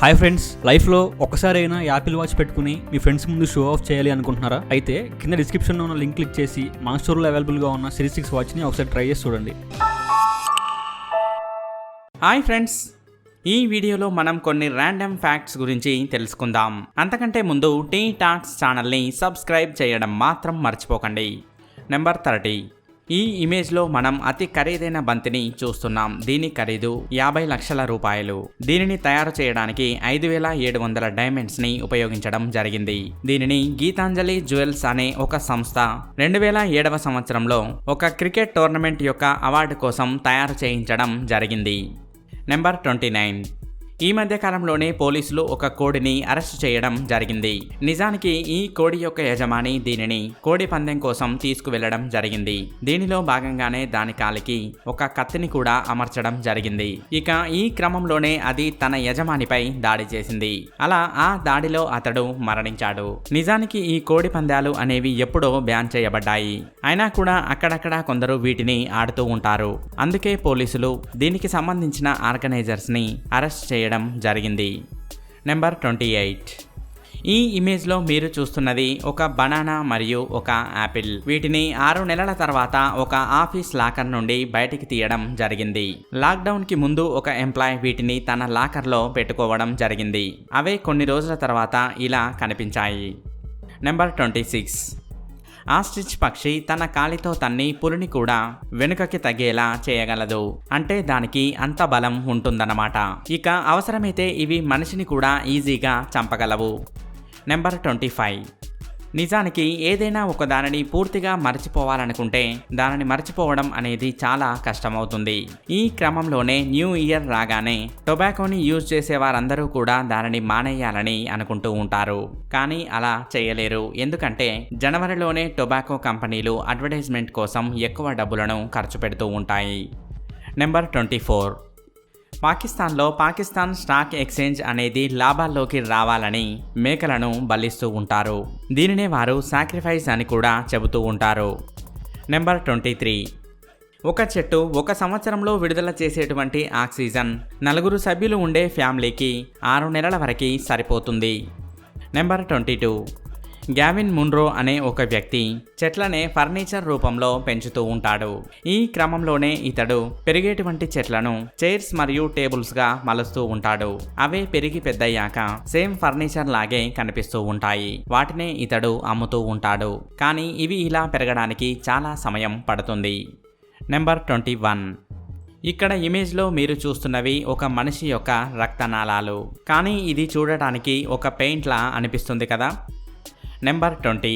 Hi friends, లైఫ్లో ఒక్కసారైనా Apple watch పెట్టుకుని మీ ఫ్రెండ్స్ ముందు షో ఆఫ్ చేయాలి అనుకుంటున్నారా? అయితే కింద డిస్క్రిప్షన్లో ఉన్న లింక్ క్లిక్ చేసి మా స్టోర్లో అవైలబుల్గా ఉన్న సిరీస్ 6 వాచ్ని ఒకసారి ట్రై చేసి చూడండి. హాయ్ ఫ్రెండ్స్, ఈ వీడియోలో మనం కొన్ని ర్యాండమ్ ఫ్యాక్ట్స్ గురించి తెలుసుకుందాం. అంతకంటే ముందు టీ టాక్స్ ఛానల్ని సబ్స్క్రైబ్ చేయడం మాత్రం మర్చిపోకండి. నెంబర్ 30. ఈ ఇమేజ్లో మనం అతి ఖరీదైన బంతిని చూస్తున్నాం. దీని ఖరీదు 50 లక్షల రూపాయలు. దీనిని తయారు చేయడానికి 5700 డైమండ్స్ని ఉపయోగించడం జరిగింది. దీనిని గీతాంజలి జ్యువెల్స్ అనే ఒక సంస్థ 2007వ సంవత్సరంలో ఒక క్రికెట్ టోర్నమెంట్ యొక్క అవార్డు కోసం తయారు చేయించడం జరిగింది. నెంబర్ 29. ఈ మధ్య కాలంలోనే పోలీసులు ఒక కోడిని అరెస్ట్ చేయడం జరిగింది. నిజానికి ఈ కోడి యొక్క యజమాని దీనిని కోడి పందెం కోసం తీసుకువెళ్లడం జరిగింది. దీనిలో భాగంగానే దాని కాలికి ఒక కత్తిని కూడా అమర్చడం జరిగింది. ఇక ఈ క్రమంలోనే అది తన యజమానిపై దాడి చేసింది. అలా ఆ దాడిలో అతడు మరణించాడు. నిజానికి ఈ కోడి పందాలు అనేవి ఎప్పుడో బ్యాన్ చేయబడ్డాయి. అయినా కూడా అక్కడక్కడ కొందరు వీటిని ఆడుతూ ఉంటారు. అందుకే పోలీసులు దీనికి సంబంధించిన ఆర్గనైజర్స్ ని అరెస్ట్ చేయడం జరిగింది. నెంబర్ 28. ఈ ఇమేజ్లో మీరు చూస్తున్నది ఒక బనానా మరియు ఒక యాపిల్. వీటిని 6 నెలల తర్వాత ఒక ఆఫీస్ లాకర్ నుండి బయటికి తీయడం జరిగింది. లాక్డౌన్కి ముందు ఒక ఎంప్లాయ్ వీటిని తన లాకర్లో పెట్టుకోవడం జరిగింది. అవే కొన్ని రోజుల తర్వాత ఇలా కనిపించాయి. నెంబర్ 26. ఆస్ట్రిచ్ పక్షి తన కాలితో తన్ని పులిని కూడా వెనుకకి తగ్గేలా చేయగలదు. అంటే దానికి అంత బలం ఉంటుందన్నమాట. ఇక అవసరమైతే ఇవి మనిషిని కూడా ఈజీగా చంపగలవు. నెంబర్ 25. నిజానికి ఏదైనా ఒక దానిని పూర్తిగా మర్చిపోవాలనుకుంటే దానిని మర్చిపోవడం అనేది చాలా కష్టమవుతుంది. ఈ క్రమంలోనే న్యూ ఇయర్ రాగానే టొబాకోని యూజ్ చేసే వారందరూ కూడా దానిని మానేయాలని అనుకుంటూ ఉంటారు. కానీ అలా చేయలేరు. ఎందుకంటే జనవరిలోనే టొబాకో కంపెనీలు అడ్వర్టైజ్మెంట్ కోసం ఎక్కువ డబ్బులను ఖర్చు పెడుతూ ఉంటాయి. నెంబర్ 24. పాకిస్తాన్లో పాకిస్తాన్ స్టాక్ ఎక్స్చేంజ్ అనేది లాభాల్లోకి రావాలని మేకలను బలిస్తూ ఉంటారు. దీనినే వారు సాక్రిఫైస్ అని కూడా చెబుతూ ఉంటారు. నెంబర్ 23. ఒక చెట్టు ఒక సంవత్సరంలో విడుదల చేసేటువంటి ఆక్సిజన్ 4 సభ్యులు ఉండే ఫ్యామిలీకి 6 నెలల వరకు సరిపోతుంది. నెంబర్ 22. గ్యావిన్ మున్రో అనే ఒక వ్యక్తి చెట్లనే ఫర్నిచర్ రూపంలో పెంచుతూ ఉంటాడు. ఈ క్రమంలోనే ఇతడు పెరిగేటువంటి చెట్లను చైర్స్ మరియు టేబుల్స్ గా మలుస్తూ ఉంటాడు. అవే పెరిగి పెద్దయ్యాక సేమ్ ఫర్నిచర్ లాగే కనిపిస్తూ ఉంటాయి. వాటినే ఇతడు అమ్ముతూ ఉంటాడు. కానీ ఇవి ఇలా పెరగడానికి చాలా సమయం పడుతుంది. నెంబర్ 21. ఇక్కడ ఇమేజ్లో మీరు చూస్తున్నవి ఒక మనిషి యొక్క రక్తనాళాలు. కానీ ఇది చూడటానికి ఒక పెయింట్లా అనిపిస్తుంది కదా. నెంబర్ 20.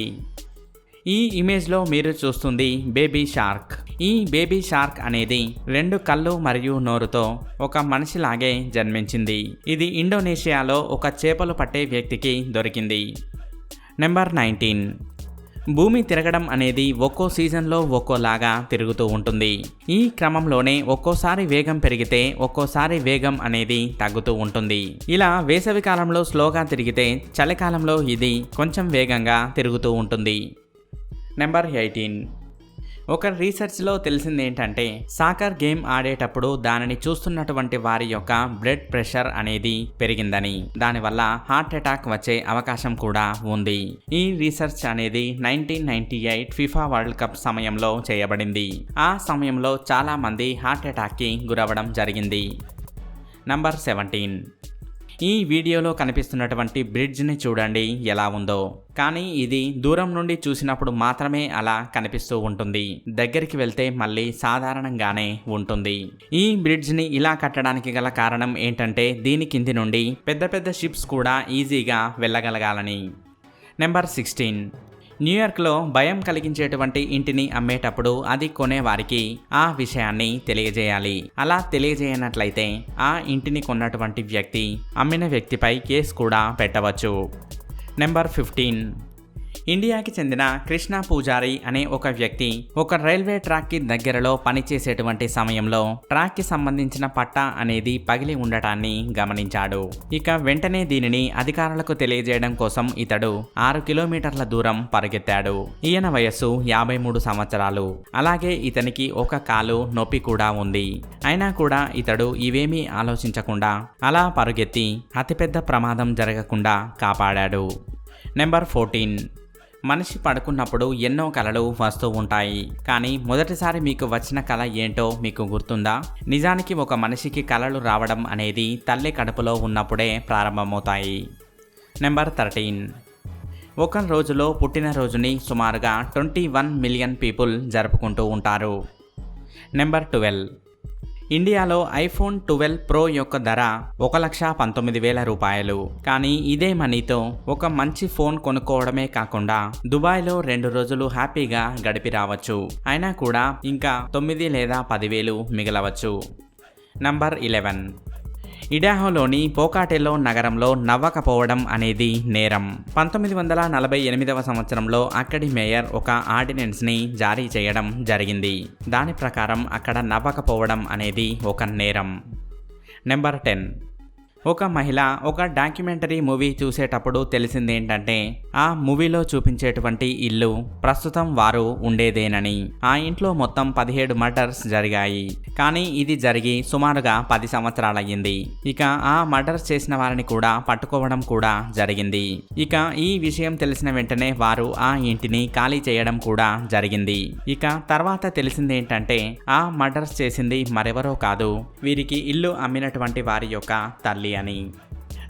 ఈ ఇమేజ్లో మీరు చూస్తుంది బేబీ షార్క్. ఈ బేబీ షార్క్ అనేది 2 కళ్ళు మరియు నోరుతో ఒక మనిషిలాగే జన్మించింది. ఇది ఇండోనేషియాలో ఒక చేపలు పట్టే వ్యక్తికి దొరికింది. నెంబర్ 19. భూమి తిరగడం అనేది ఒక్కో సీజన్లో ఒక్కోలాగా తిరుగుతూ ఉంటుంది. ఈ క్రమంలోనే ఒక్కోసారి వేగం పెరిగితే ఒక్కోసారి వేగం అనేది తగ్గుతూ ఉంటుంది. ఇలా వేసవి కాలంలో స్లోగా తిరిగితే చలికాలంలో ఇది కొంచెం వేగంగా తిరుగుతూ ఉంటుంది. నెంబర్ 18. ఒక రీసెర్చ్లో తెలిసింది ఏంటంటే సాకర్ గేమ్ ఆడేటప్పుడు దానిని చూస్తున్నటువంటి వారి యొక్క బ్లడ్ ప్రెషర్ అనేది పెరిగిందని, దానివల్ల హార్ట్ అటాక్ వచ్చే అవకాశం కూడా ఉంది. ఈ రీసెర్చ్ అనేది 1998 ఫిఫా వరల్డ్ కప్ సమయంలో చేయబడింది. ఆ సమయంలో చాలా మంది హార్ట్ అటాక్కి గురవ్వడం జరిగింది. నంబర్ 17. ఈ వీడియోలో కనిపిస్తున్నటువంటి బ్రిడ్జ్ని చూడండి ఎలా ఉందో. కానీ ఇది దూరం నుండి చూసినప్పుడు మాత్రమే అలా కనిపిస్తూ ఉంటుంది. దగ్గరికి వెళ్తే మళ్ళీ సాధారణంగానే ఉంటుంది. ఈ బ్రిడ్జ్ని ఇలా కట్టడానికి గల కారణం ఏంటంటే దీని కింది నుండి పెద్ద పెద్ద షిప్స్ కూడా ఈజీగా వెళ్ళగలగాలని. నెంబర్ 16. న్యూయార్క్లో భయం కలిగించేటువంటి ఇంటిని అమ్మేటప్పుడు అది కొనేవారికి ఆ విషయాన్ని తెలియజేయాలి. అలా తెలియజేయనట్లయితే ఆ ఇంటిని కొన్నటువంటి వ్యక్తి అమ్మిన వ్యక్తిపై కేసు కూడా పెట్టవచ్చు. నెంబర్ 15. ఇండియాకి చెందిన కృష్ణ పూజారి అనే ఒక వ్యక్తి ఒక రైల్వే ట్రాక్ కి దగ్గరలో పనిచేసేటువంటి సమయంలో ట్రాక్ కి సంబంధించిన పట్టా అనేది పగిలి ఉండటాన్ని గమనించాడు. ఇక వెంటనే దీనిని అధికారులకు తెలియజేయడం కోసం ఇతడు 6 కిలోమీటర్ల దూరం పరిగెత్తాడు. ఈయన వయస్సు 53 సంవత్సరాలు. అలాగే ఇతనికి ఒక కాలు నొప్పి కూడా ఉంది. అయినా కూడా ఇతడు ఇవేమీ ఆలోచించకుండా అలా పరుగెత్తి అతిపెద్ద ప్రమాదం జరగకుండా కాపాడాడు. నెంబర్ 14. మనిషి పడుకున్నప్పుడు ఎన్నో కలలు వస్తూ ఉంటాయి. కానీ మొదటిసారి మీకు వచ్చిన కల ఏంటో మీకు గుర్తుందా? నిజానికి ఒక మనిషికి కలలు రావడం అనేది తల్లి కడుపులో ఉన్నప్పుడే ప్రారంభమవుతాయి. నెంబర్ 13. ఒక రోజులో పుట్టినరోజుని సుమారుగా 21 మిలియన్ పీపుల్ జరుపుకుంటూ ఉంటారు. నెంబర్ 12. ఇండియాలో ఐఫోన్ 12 ప్రో యొక్క ధర 1,19,000 రూపాయలు. కానీ ఇదే మనీతో ఒక మంచి ఫోన్ కొనుక్కోవడమే కాకుండా దుబాయ్లో 2 రోజులు హ్యాపీగా గడిపి రావచ్చు. అయినా కూడా ఇంకా 9 లేదా 10,000 మిగలవచ్చు. నంబర్ 11. ఇడాహోలోని పోకాటెలో నగరంలో నవ్వకపోవడం అనేది నేరం. 1948వ సంవత్సరంలో అక్కడి మేయర్ ఒక ఆర్డినెన్స్ని జారీ చేయడం జరిగింది. దాని ప్రకారం అక్కడ నవ్వకపోవడం అనేది ఒక నేరం. నెంబర్ 10. ఒక మహిళ ఒక డాక్యుమెంటరీ మూవీ చూసేటప్పుడు తెలిసిందేంటంటే ఆ మూవీలో చూపించేటువంటి ఇల్లు ప్రస్తుతం వారు ఉండేదేనని. ఆ ఇంట్లో మొత్తం 17 మర్డర్స్ జరిగాయి. కానీ ఇది జరిగి సుమారుగా 10 సంవత్సరాలయ్యింది. ఇక ఆ మర్డర్స్ చేసిన వారిని కూడా పట్టుకోవడం కూడా జరిగింది. ఇక ఈ విషయం తెలిసిన వెంటనే వారు ఆ ఇంటిని ఖాళీ చేయడం కూడా జరిగింది. ఇక తర్వాత తెలిసిందేంటంటే ఆ మర్డర్స్ చేసింది మరెవరో కాదు, వీరికి ఇల్లు అమ్మినటువంటి వారి యొక్క తల్లి అని.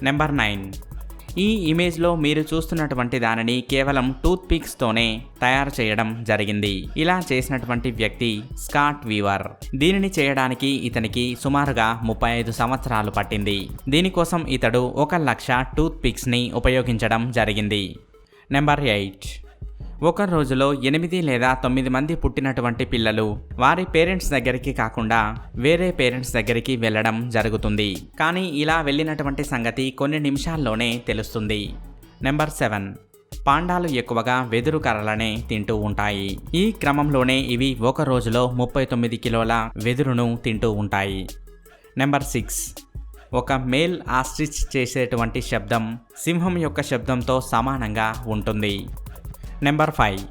నెంబర్ 9. ఈ ఇమేజ్లో మీరు చూస్తున్నటువంటి దానిని కేవలం టూత్ పిక్స్తోనే తయారు చేయడం జరిగింది. ఇలా చేసినటువంటి వ్యక్తి స్కాట్ వీవర్. దీనిని చేయడానికి ఇతనికి సుమారుగా 35 సంవత్సరాలు పట్టింది. దీనికోసం ఇతడు 1,00,000 టూత్ పిక్స్ని ఉపయోగించడం జరిగింది. నెంబర్ 8. ఒక రోజులో 8 లేదా 9 మంది పుట్టినటువంటి పిల్లలు వారి పేరెంట్స్ దగ్గరికి కాకుండా వేరే పేరెంట్స్ దగ్గరికి వెళ్ళడం జరుగుతుంది. కానీ ఇలా వెళ్ళినటువంటి సంగతి కొన్ని నిమిషాల్లోనే తెలుస్తుంది. నెంబర్ 7. పాండాలు ఎక్కువగా వెదురు కర్రలనే తింటూ ఉంటాయి. ఈ క్రమంలోనే ఇవి ఒక రోజులో 39 కిలోల వెదురును తింటూ ఉంటాయి. నెంబర్ 6. ఒక మేల్ ఆస్ట్రిచ్ చేసేటువంటి శబ్దం సింహం యొక్క శబ్దంతో సమానంగా ఉంటుంది. నెంబర్ 5.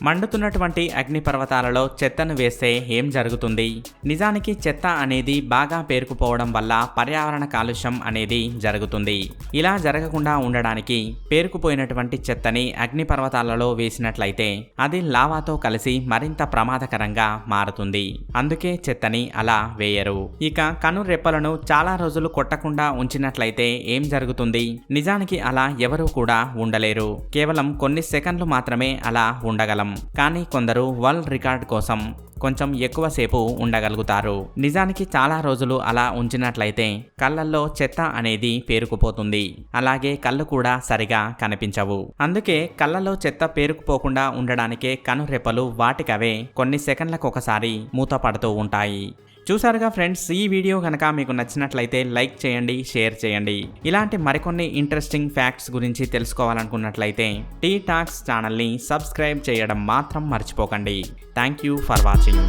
మండుతున్నటువంటి అగ్నిపర్వతాలలో చెత్తను వేస్తే ఏం జరుగుతుంది? నిజానికి చెత్త అనేది బాగా పేరుకుపోవడం వల్ల పర్యావరణ కాలుష్యం అనేది జరుగుతుంది. ఇలా జరగకుండా ఉండడానికి పేరుకుపోయినటువంటి చెత్తని అగ్నిపర్వతాలలో వేసినట్లయితే అది లావాతో కలిసి మరింత ప్రమాదకరంగా మారుతుంది. అందుకే చెత్తని అలా వేయరు. ఇక కనురెప్పలను చాలా రోజులు కొట్టకుండా ఉంచినట్లయితే ఏం జరుగుతుంది? నిజానికి అలా ఎవరూ కూడా ఉండలేరు. కేవలం కొన్ని సెకండ్లు మాత్రమే అలా ఉండగలం. కానీ కొందరు వరల్డ్ రికార్డ్ కోసం కొంచెం ఎక్కువసేపు ఉండగలుగుతారు. నిజానికి చాలా రోజులు అలా ఉంచినట్లయితే కళ్ళల్లో చెత్త అనేది పేరుకుపోతుంది. అలాగే కళ్ళు కూడా సరిగా కనిపించవు. అందుకే కళ్ళలో చెత్త పేరుకుపోకుండా ఉండడానికే కనురెప్పలు వాటికవే కొన్ని సెకండ్లకు ఒకసారి మూతపడుతూ ఉంటాయి. చూసారుగా ఫ్రెండ్స్, ఈ వీడియో కనుక మీకు నచ్చినట్లయితే లైక్ చేయండి, షేర్ చేయండి. ఇలాంటి మరికొన్ని ఇంట్రెస్టింగ్ ఫ్యాక్ట్స్ గురించి తెలుసుకోవాలనుకున్నట్లయితే టీ టాక్స్ ఛానల్ని సబ్స్క్రైబ్ చేయడం మాత్రం మర్చిపోకండి. Thank you for watching.